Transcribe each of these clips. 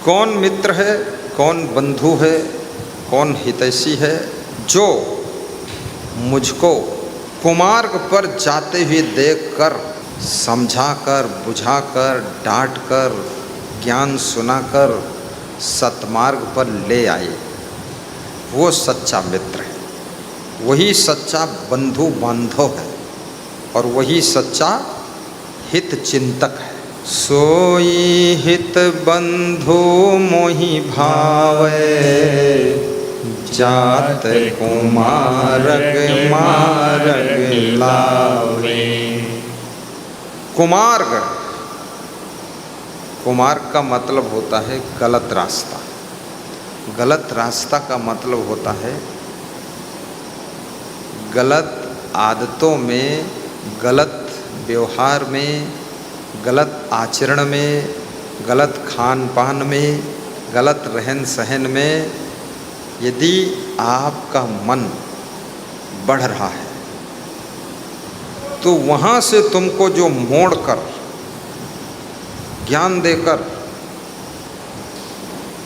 कौन मित्र है, कौन बंधु है, कौन हितैषी है जो मुझको कुमार्ग पर जाते हुए देखकर समझाकर, बुझाकर, डांटकर, ज्ञान सुनाकर सतमार्ग पर ले आए, वो सच्चा मित्र है, वही सच्चा बंधु बांधव है और वही सच्चा हित चिंतक है। सोई हित बंधु मोहि भावे, जात कुमारग मार्ग लावे। कुमार्ग, कुमार्ग का मतलब होता है गलत रास्ता। गलत रास्ता का मतलब होता है गलत आदतों में, गलत व्यवहार में, गलत आचरण में, गलत खान पान में, गलत रहन सहन में यदि आपका मन बढ़ रहा है तो वहाँ से तुमको जो मोड़कर, ज्ञान देकर,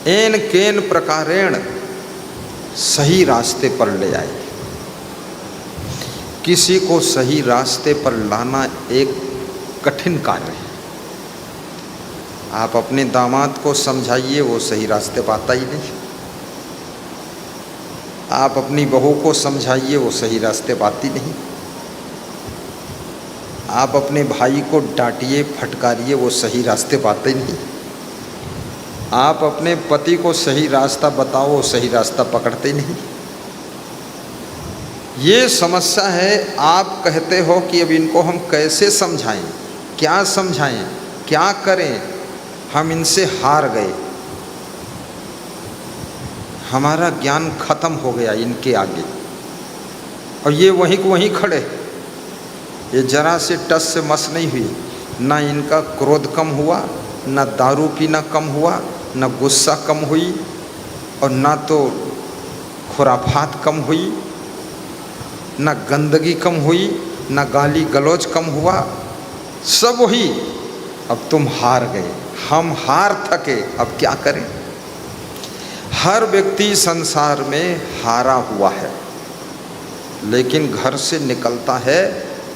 एन केन प्रकारेण सही रास्ते पर ले आए। किसी को सही रास्ते पर लाना एक कठिन कार्य है। आप अपने दामाद को समझाइए, वो सही रास्ते पर आता ही नहीं। आप अपनी बहू को समझाइए, वो सही रास्ते पर आती नहीं। आप अपने भाई को डांटिए, फटकारिए, वो सही रास्ते पर आते नहीं। आप अपने पति को सही रास्ता बताओ, वो सही रास्ता पकड़ते नहीं। ये समस्या है। आप कहते हो कि अब इनको हम कैसे समझाएं, क्या समझाएं, क्या करें, हम इनसे हार गए, हमारा ज्ञान खत्म हो गया इनके आगे। और ये वहीं को वहीं खड़े, ये जरा से टस से मस नहीं हुई। ना इनका क्रोध कम हुआ, ना दारू पीना कम हुआ, ना गुस्सा कम हुई, और ना तो खुराफात कम हुई, ना गंदगी कम हुई, ना गाली गलौज कम हुआ, सब वही। अब तुम हार गए, हम हार थके, अब क्या करें। हर व्यक्ति संसार में हारा हुआ है, लेकिन घर से निकलता है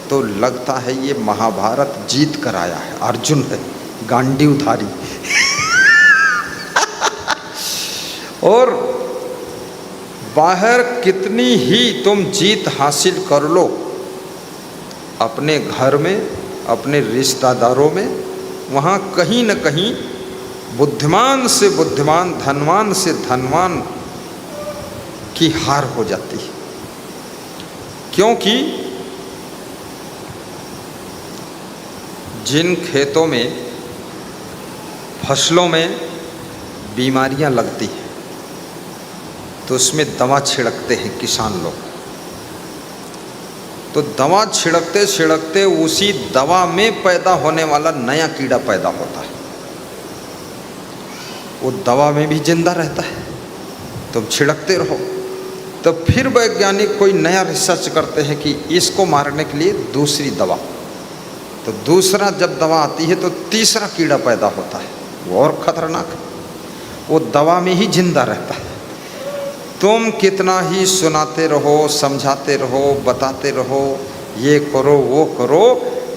तो लगता है ये महाभारत जीत कर आया है, अर्जुन है, गांडीवधारी। और बाहर कितनी ही तुम जीत हासिल कर लो, अपने घर में, अपने रिश्तेदारों में, वहाँ कहीं न कहीं बुद्धिमान से बुद्धिमान, धनवान से धनवान की हार हो जाती है। क्योंकि जिन खेतों में, फसलों में बीमारियां लगती हैं तो उसमें दवा छिड़कते हैं किसान लोग। तो दवा छिड़कते छिड़कते उसी दवा में पैदा होने वाला नया कीड़ा पैदा होता है, वो दवा में भी जिंदा रहता है। तुम छिड़कते रहो, तो फिर वैज्ञानिक कोई नया रिसर्च करते हैं कि इसको मारने के लिए दूसरी दवा, तो दूसरा जब दवा आती है तो तीसरा कीड़ा पैदा होता है, वो और खतरनाक है, वो दवा में ही जिंदा रहता है। तुम कितना ही सुनाते रहो, समझाते रहो, बताते रहो, ये करो वो करो,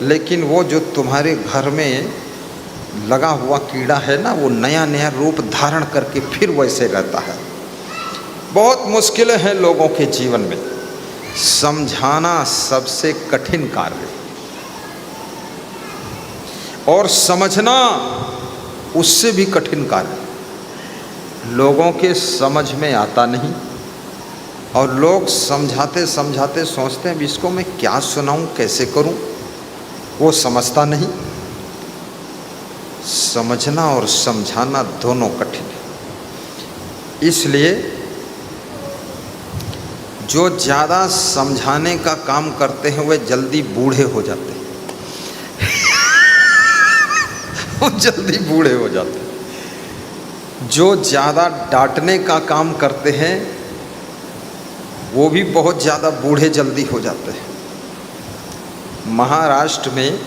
लेकिन वो जो तुम्हारे घर में लगा हुआ कीड़ा है ना, वो नया नया रूप धारण करके फिर वैसे रहता है। बहुत मुश्किलें हैं लोगों के जीवन में, समझाना सबसे कठिन कार्य है और समझना उससे भी कठिन कार्य। लोगों के समझ में आता नहीं और लोग समझाते समझाते सोचते हैं इसको मैं क्या सुनाऊं, कैसे करूं, वो समझता नहीं। समझना और समझाना दोनों कठिन है। इसलिए जो ज़्यादा समझाने का काम करते हैं वे जल्दी बूढ़े हो जाते हैं। वो जल्दी बूढ़े हो जाते हैं। जो ज़्यादा डांटने का काम करते हैं वो भी बहुत ज़्यादा बूढ़े जल्दी हो जाते हैं। महाराष्ट्र में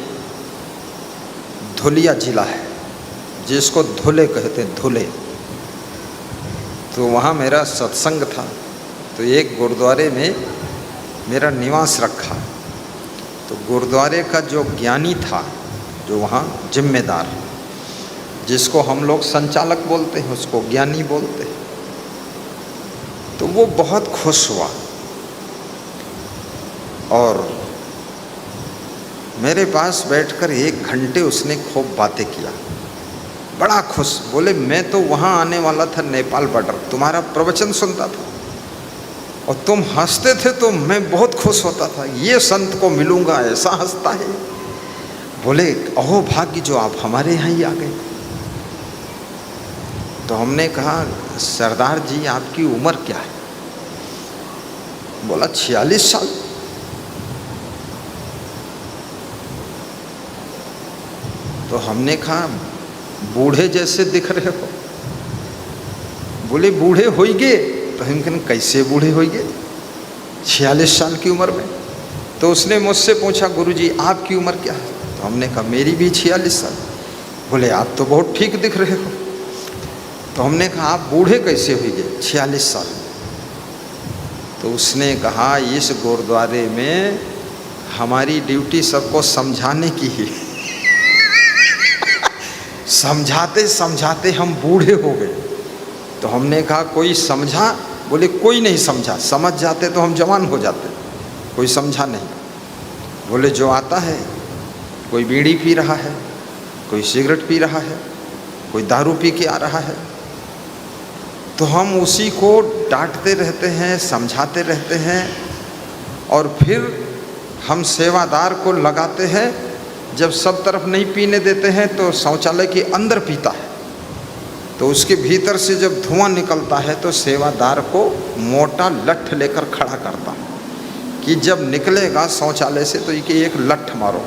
धुलिया जिला है जिसको धुले कहते हैं, धुले। तो वहाँ मेरा सत्संग था, तो एक गुरुद्वारे में मेरा निवास रखा। तो गुरुद्वारे का जो ज्ञानी था, जो वहाँ जिम्मेदार, जिसको हम लोग संचालक बोलते हैं, उसको ज्ञानी बोलते हैं, तो वो बहुत खुश हुआ और मेरे पास बैठकर 1 घंटे उसने खूब बातें किया, बड़ा खुश। बोले मैं तो वहाँ आने वाला था नेपाल बॉर्डर, तुम्हारा प्रवचन सुनता था और तुम हंसते थे तो मैं बहुत खुश होता था, ये संत को मिलूंगा, ऐसा हंसता है। बोले अहो भाग्य जो आप हमारे यहाँ ही आ गए। तो हमने कहा सरदार जी आपकी उम्र क्या है? बोला 46 साल। तो हमने कहा बूढ़े जैसे दिख रहे हो। बोले बूढ़े होइगे। तो हम कहने कैसे बूढ़े होइगे 46 साल की उम्र में? तो उसने मुझसे पूछा गुरुजी आपकी उम्र क्या है? तो हमने कहा मेरी भी 46 साल। बोले आप तो बहुत ठीक दिख रहे हो। तो हमने कहा आप बूढ़े कैसे होइगे 46 साल? तो उसने कहा इस गुरुद्वारे में हमारी ड्यूटी सबको समझाने की ही समझाते समझाते हम बूढ़े हो गए। तो हमने कहा कोई समझा? बोले कोई नहीं समझा, समझ जाते तो हम जवान हो जाते, कोई समझा नहीं। बोले जो आता है, कोई बीड़ी पी रहा है, कोई सिगरेट पी रहा है, कोई दारू पी के आ रहा है, तो हम उसी को डांटते रहते हैं, समझाते रहते हैं और फिर हम सेवादार को लगाते हैं। जब सब तरफ नहीं पीने देते हैं तो शौचालय के अंदर पीता है, तो उसके भीतर से जब धुआं निकलता है तो सेवादार को मोटा लठ लेकर खड़ा करता है कि जब निकलेगा शौचालय से तो ये एक लठ मारो।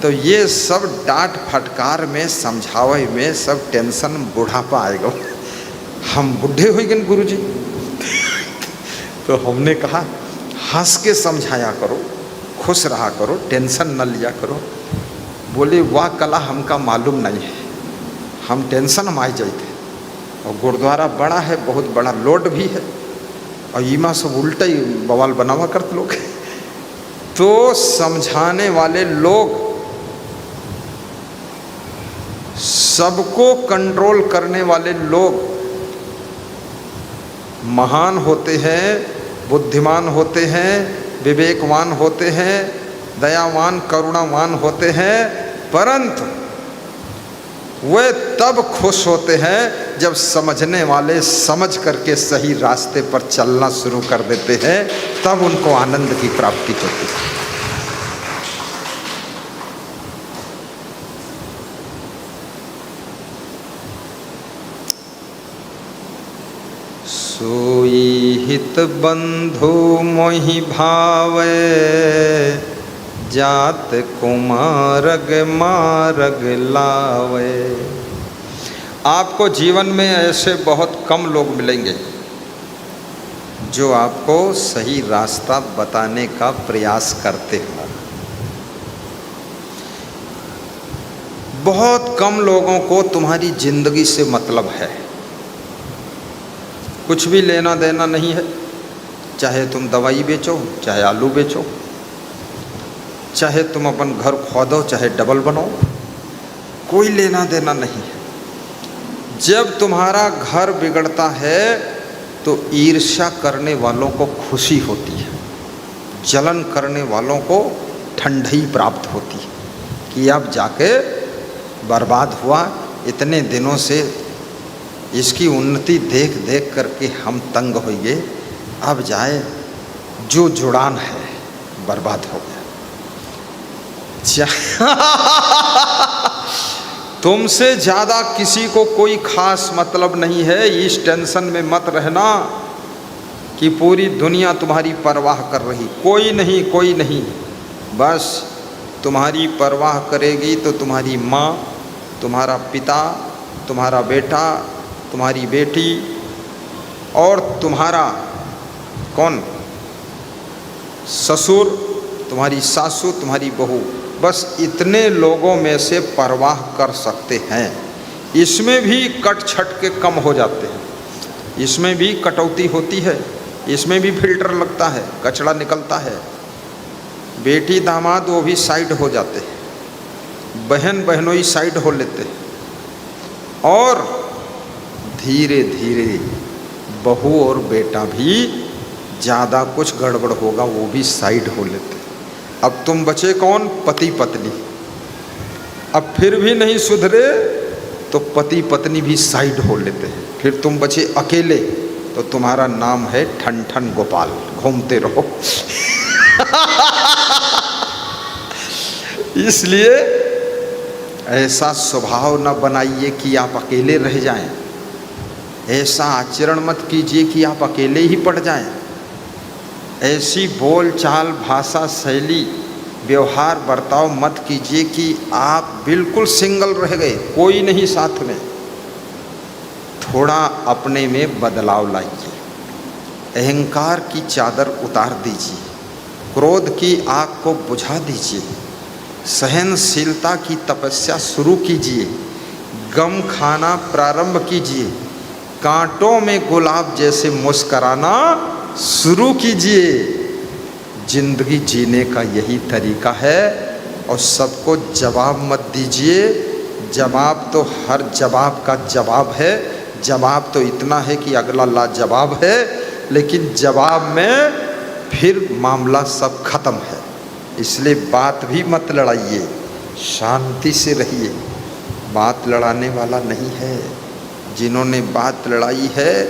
तो ये सब डांट फटकार में, समझावे में सब टेंशन बुढ़ापा आएगा, हम बुढ़े हो गए गुरुजी। तो हमने कहा हंस के समझाया करो, खुश रहा करो, टेंशन न लिया करो। बोले वाह कला हमका मालूम नहीं है, हम टेंशन में आ जाते। और गुरुद्वारा बड़ा है, बहुत बड़ा लोड भी है और ईमा सब उल्टा ही बवाल बनावा करते लोग। तो समझाने वाले लोग, सबको कंट्रोल करने वाले लोग महान होते हैं, बुद्धिमान होते हैं, विवेकवान होते हैं, दयावान करुणावान होते हैं, परंतु वे तब खुश होते हैं जब समझने वाले समझ करके सही रास्ते पर चलना शुरू कर देते हैं, तब उनको आनंद की प्राप्ति होती है। सोई हित बंधु मोहि भावे, जात कुमारग मारग लावे। आपको जीवन में ऐसे बहुत कम लोग मिलेंगे जो आपको सही रास्ता बताने का प्रयास करते हो। बहुत कम लोगों को तुम्हारी जिंदगी से मतलब है, कुछ भी लेना देना नहीं है। चाहे तुम दवाई बेचो, चाहे आलू बेचो, चाहे तुम अपन घर खोदो, चाहे डबल बनाओ, कोई लेना देना नहीं है। जब तुम्हारा घर बिगड़ता है तो ईर्ष्या करने वालों को खुशी होती है, जलन करने वालों को ठंडई प्राप्त होती है कि अब जाके बर्बाद हुआ, इतने दिनों से इसकी उन्नति देख देख करके हम तंग हो गए, अब जाए जो जुड़ान है बर्बाद हो गया। तुमसे ज़्यादा किसी को कोई खास मतलब नहीं है। इस टेंशन में मत रहना कि पूरी दुनिया तुम्हारी परवाह कर रही, कोई नहीं, कोई नहीं। बस तुम्हारी परवाह करेगी तो तुम्हारी माँ, तुम्हारा पिता, तुम्हारा बेटा, तुम्हारी बेटी और तुम्हारा कौन ससुर, तुम्हारी सासू, तुम्हारी बहू, बस इतने लोगों में से परवाह कर सकते हैं। इसमें भी कट छट के कम हो जाते हैं। इसमें भी कटौती होती है, इसमें भी फिल्टर लगता है, कचरा निकलता है। बेटी दामाद वो भी साइड हो जाते हैं, बहन बहनोई साइड हो लेते हैं, और धीरे धीरे बहू और बेटा भी ज़्यादा कुछ गड़बड़ होगा वो भी साइड हो लेते। अब तुम बचे कौन? पति पत्नी। अब फिर भी नहीं सुधरे तो पति पत्नी भी साइड हो लेते हैं। फिर तुम बचे अकेले तो तुम्हारा नाम है ठन ठन गोपाल, घूमते रहो। इसलिए ऐसा स्वभाव न बनाइए कि आप अकेले रह जाएं, ऐसा आचरण मत कीजिए कि आप अकेले ही पड़ जाएं, ऐसी बोल चाल भाषा शैली व्यवहार बर्ताव मत कीजिए कि आप बिल्कुल सिंगल रह गए, कोई नहीं साथ में। थोड़ा अपने में बदलाव लाइए, अहंकार की चादर उतार दीजिए, क्रोध की आग को बुझा दीजिए, सहनशीलता की तपस्या शुरू कीजिए, गम खाना प्रारंभ कीजिए, कांटों में गुलाब जैसे मुस्कराना शुरू कीजिए। जिंदगी जीने का यही तरीका है। और सबको जवाब मत दीजिए, जवाब तो हर जवाब का जवाब है, जवाब तो इतना है कि अगला लाजवाब है, लेकिन जवाब में फिर मामला सब खत्म है। इसलिए बात भी मत लड़ाइए, शांति से रहिए। बात लड़ाने वाला नहीं है, जिन्होंने बात लड़ाई है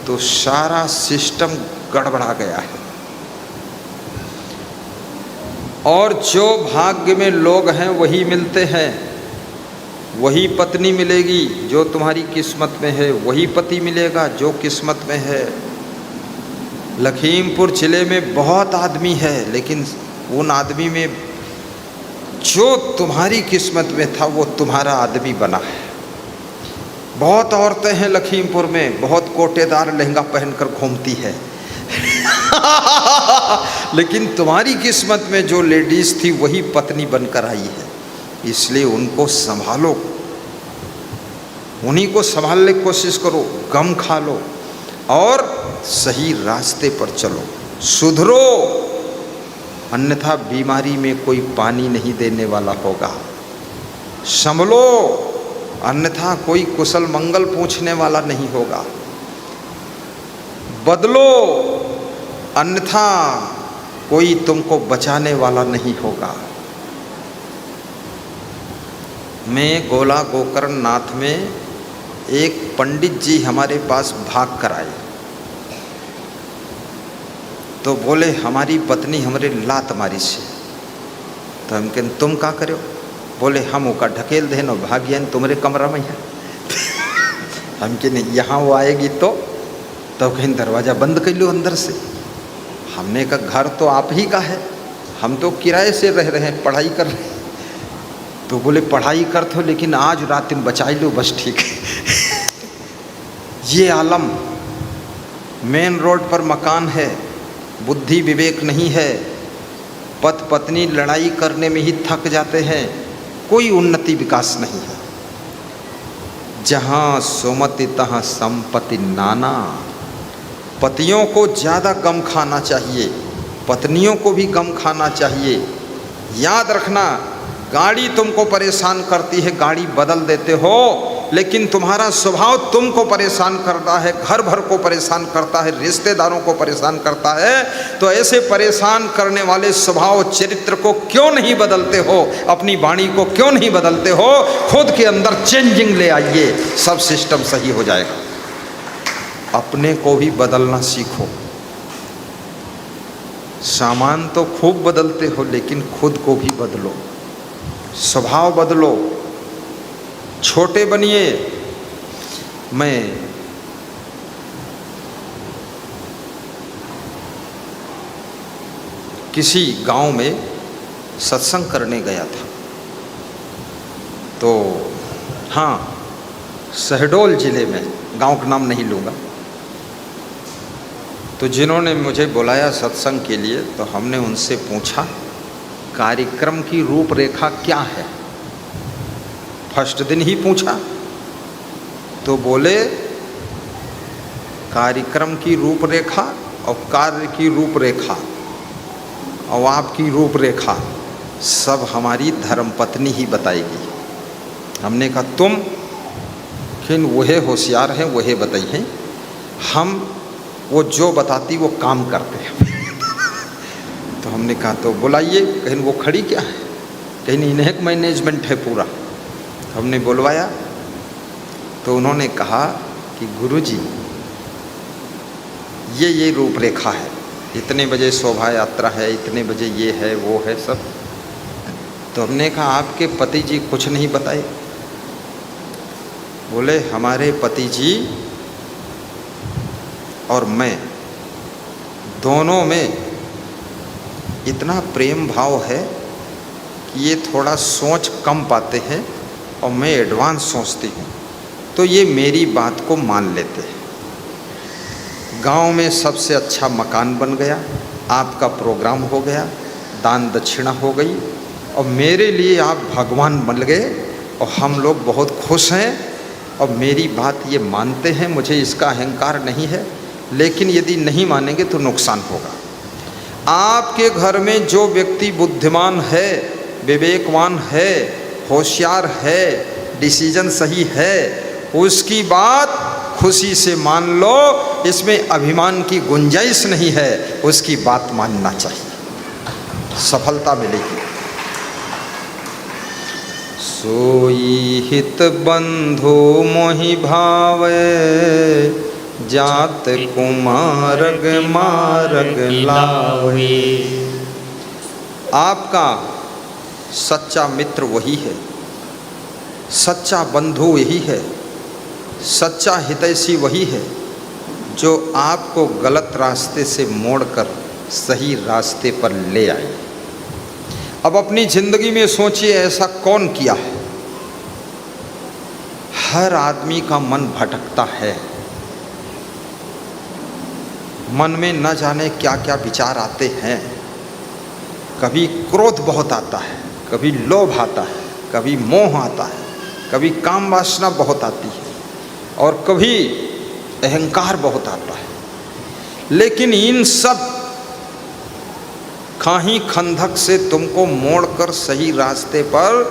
तो सारा सिस्टम गड़बड़ा गया है। और जो भाग्य में लोग हैं वही मिलते हैं, वही पत्नी मिलेगी जो तुम्हारी किस्मत में है, वही पति मिलेगा जो किस्मत में है। लखीमपुर जिले में बहुत आदमी है, लेकिन उन आदमी में जो तुम्हारी किस्मत में था वो तुम्हारा आदमी बना है। बहुत औरतें हैं लखीमपुर में, बहुत कोटेदार लहंगा पहनकर घूमती है। लेकिन तुम्हारी किस्मत में जो लेडीज़ थी वही पत्नी बनकर आई है। इसलिए उनको संभालो, उन्हीं को संभालने की कोशिश करो, गम खा लो और सही रास्ते पर चलो, सुधरो। अन्यथा बीमारी में कोई पानी नहीं देने वाला होगा। संभलो, अन्यथा कोई कुशल मंगल पूछने वाला नहीं होगा। बदलो, अन्यथा कोई तुमको बचाने वाला नहीं होगा। मैं गोला गोकर्ण नाथ में एक पंडित जी हमारे पास भाग कर आए, तो बोले हमारी पत्नी हमरे लात मारी से। तो हम कहें तुम का करो? बोले हम ओका ढकेल देनो भाग्यन तुम्हारे कमरा में है। हम के नहीं, यहाँ वो आएगी तो कहीं दरवाज़ा बंद कर लो अंदर से। हमने कहा घर तो आप ही का है, हम तो किराए से रह रहे हैं, पढ़ाई कर रहे हैं। तो बोले पढ़ाई कर तो, लेकिन आज रात में बचा लो बस, ठीक है। ये आलम, मेन रोड पर मकान है, बुद्धि विवेक नहीं है, पति पत्नी लड़ाई करने में ही थक जाते हैं, कोई उन्नति विकास नहीं है। जहाँ सुमति तहाँ संपत्ति नाना। पतियों को ज़्यादा गम खाना चाहिए, पत्नियों को भी गम खाना चाहिए। याद रखना, गाड़ी तुमको परेशान करती है, गाड़ी बदल देते हो, लेकिन तुम्हारा स्वभाव तुमको परेशान करता है, घर भर को परेशान करता है, रिश्तेदारों को परेशान करता है। तो ऐसे परेशान करने वाले स्वभाव चरित्र को क्यों नहीं बदलते हो? अपनी वाणी को क्यों नहीं बदलते हो? खुद के अंदर चेंजिंग ले आइए, सब सिस्टम सही हो जाएगा। अपने को भी बदलना सीखो। सामान तो खूब बदलते हो, लेकिन खुद को भी बदलो, स्वभाव बदलो, छोटे बनिए। मैं किसी गांव में सत्संग करने गया था, तो हाँ, शहडोल ज़िले में, गांव का नाम नहीं लूँगा। तो जिन्होंने मुझे बुलाया सत्संग के लिए, तो हमने उनसे पूछा कार्यक्रम की रूपरेखा क्या है। फर्स्ट दिन ही पूछा, तो बोले कार्यक्रम की रूपरेखा और कार्य की रूपरेखा और आपकी रूपरेखा सब हमारी धर्मपत्नी ही बताएगी। हमने कहा तुम खिन वहे होशियार हैं, वहे बताइए, हम वो जो बताती वो काम करते हैं। तो हमने कहा तो बुलाइए। कहीं वो खड़ी क्या है, कहीं इन्हें मैनेजमेंट है पूरा। हमने बुलवाया तो उन्होंने कहा कि गुरुजी ये रूपरेखा है, इतने बजे शोभा यात्रा है, इतने बजे ये है वो है सब। तो हमने कहा आपके पति जी कुछ नहीं बताए? बोले हमारे पति जी और मैं दोनों में इतना प्रेम भाव है कि ये थोड़ा सोच कम पाते हैं और मैं एडवांस सोचती हूँ, तो ये मेरी बात को मान लेते हैं। गांव में सबसे अच्छा मकान बन गया, आपका प्रोग्राम हो गया, दान दक्षिणा हो गई और मेरे लिए आप भगवान बन गए और हम लोग बहुत खुश हैं और मेरी बात ये मानते हैं। मुझे इसका अहंकार नहीं है, लेकिन यदि नहीं मानेंगे तो नुकसान होगा। आपके घर में जो व्यक्ति बुद्धिमान है, विवेकवान है, होशियार है, डिसीजन सही है, उसकी बात खुशी से मान लो, इसमें अभिमान की गुंजाइश नहीं है, उसकी बात मानना चाहिए, सफलता मिलेगी। सोई हित बंधु मोहि भावे, जात कुमारग मार्ग लावे। आपका सच्चा मित्र वही है, सच्चा बंधु यही है, सच्चा हितैषी वही है जो आपको गलत रास्ते से मोड़कर सही रास्ते पर ले आए। अब अपनी जिंदगी में सोचिए ऐसा कौन किया है। हर आदमी का मन भटकता है, मन में न जाने क्या क्या विचार आते हैं। कभी क्रोध बहुत आता है, कभी लोभ आता है, कभी मोह आता है, कभी काम वासना बहुत आती है और कभी अहंकार बहुत आता है। लेकिन इन सब खाही खंधक से तुमको मोड़कर सही रास्ते पर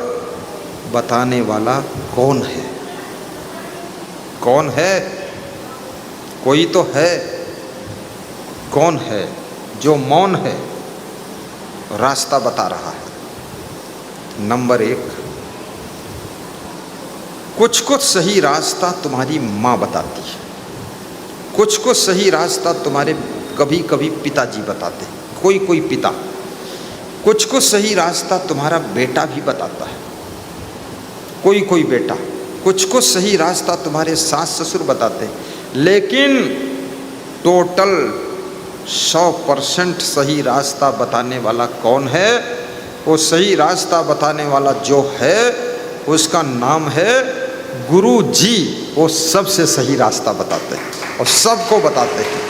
बताने वाला कौन है? कौन है? कोई तो है। कौन है? जो मौन है, रास्ता बता रहा है। नंबर 1, कुछ कुछ सही रास्ता तुम्हारी माँ बताती है, कुछ कुछ सही रास्ता तुम्हारे कभी कभी पिताजी बताते हैं, कोई कोई पिता। कुछ कुछ सही रास्ता तुम्हारा बेटा भी बताता है, कोई कोई बेटा। कुछ कुछ सही रास्ता तुम्हारे सास ससुर बताते हैं। लेकिन टोटल 100% सही रास्ता बताने वाला कौन है? वो सही रास्ता बताने वाला जो है उसका नाम है गुरु जी। वो सबसे सही रास्ता बताते हैं और सबको बताते हैं।